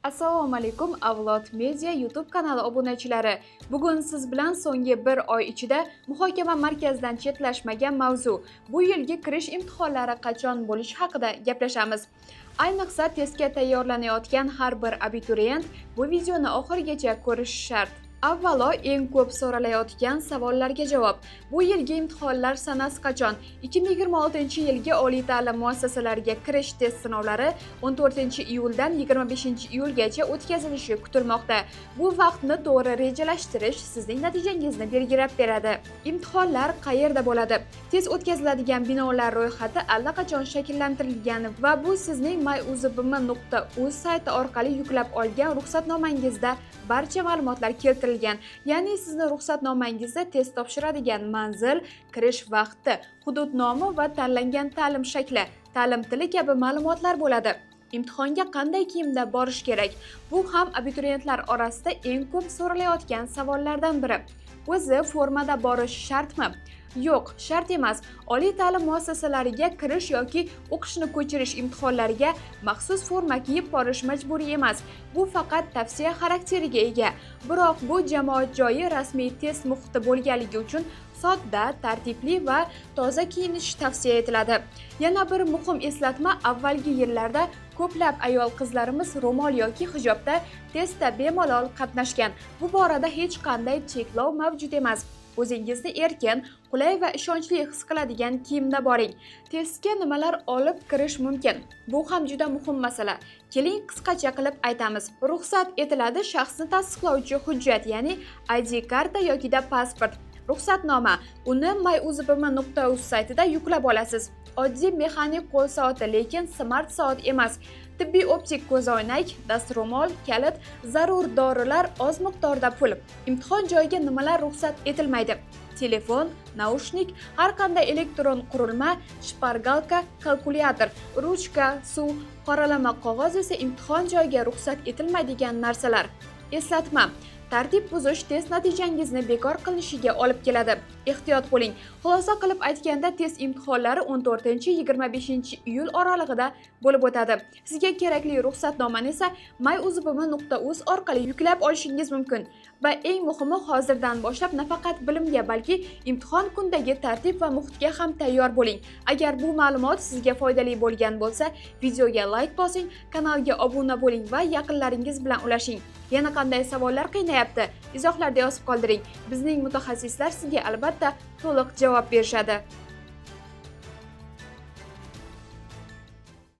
Assalomu alaykum Avlod Media YouTube kanali obunachilari. Bugun siz bilan so'nggi bir oy ichida muhokama markazidan chetlashmagan mavzu, bu yilgi kirish imtihonlari qachon bo'lishi haqida gaplashamiz. Ayniqsa testga tayyorlanayotgan har bir abituriyent bu videoni oxirigacha ko'rishi shart. Avvalo, eng ko'p so'ralayotgan savollarga javob. Bu yilgi imtihonlar sanasi qachon? 2026-yilgi oliy ta'lim muassasalariga kirish test sinovlari 14-iyuldan 25-iyulgacha o'tkazilishi kutilmoqda. Bu vaqtni to'g'ri rejalashtirish sizning natijangizni belgilab beradi. Imtihonlar qayerda bo'ladi? Test o'tkaziladigan binolar ro'yxati allaqachon shakllantirilgan va bu sizning myuzbm.uz sayti orqali yuklab olgan ruxsatnomangizda barcha ma'lumotlar keltirilgan. Ya'ni sizni ruxsatnomangizda test topshiradigan manzil, kirish vaqti, hudud nomi va tanlangan ta'lim shakli, ta'lim tili kabi ma'lumotlar bo'ladi. Imtihonga qanday kiyimda borish kerak? Bu ham abituriyentlar orasida eng ko'p so'ralayotgan savollardan biri. O'zi formada borish shartmi? Yo'q, shart emas. Oliy ta'lim muassasalariga kirish yoki o'qishni ko'chirish imtihonlariga maxsus forma kiyib borish majburiy emas. Bu faqat tavsiya xarakteriga ega. Biroq bu jamoat joyi rasmiy test muhiti bo'lganligi uchun sodda, tartibli va toza kiyinish tavsiya etiladi. Yana bir muhim eslatma, avvalgi yillarda ko'plab ayol qizlarimiz ro'mol yoki hijobda testda bemalol qatnashgan. Bu borada hech qanday cheklov mavjud emas. O'zingizni erkin, qulay va ishonchli his qiladigan kiyimda boring. Testga nimalar olib kirish mumkin? Bu ham juda muhim masala. Keling qisqacha qilib aytamiz. Ruxsat etiladi shaxsni tasdiqlovchi hujjat, ya'ni ID karta yokida pasport. Ruxsatnoma. Uni myuzbm.uz saytida yuklab olasiz. Oddiy mexanik qo'l soati, lekin smart soat emas. Tibbiy optik ko'zoynak, dastro'mol, kalit, zarur dorilar, oz miqdorda pul. Imtihon joyiga nimalar ruxsat etilmaydi? Telefon, naushnik, har qanday elektron qurilma, shpargalka, kalkulyator, ruchka, suv, qoralama qog'oz esa imtihon joyiga ruxsat etilmaydigan narsalar. Eslatma. Tartib buzish test natijangizni bekor qilinishiga olib keladi. Ehtiyot bo'ling. Xulosa qilib aytganda, test imtihonlari 14-25-iyul oralig'ida bo'lib o'tadi. Sizga kerakli ruxsatnomani esa myuzbm.uz orqali yuklab olishingiz mumkin. Va eng muhimi, hozirdan boshlab nafaqat bilimga, balki imtihon kundagi tartib va muhitga ham tayyor bo'ling. Agar bu ma'lumot sizga foydali bo'lgan bo'lsa, videoga like bosing, kanalga obuna bo'ling va yaqinlaringiz bilan ulashing. Yana qanday savollar qiynayapti? Izohlarda yozib qoldiring. Bizning mutaxassislar sizga albatta to'liq javob berishadi.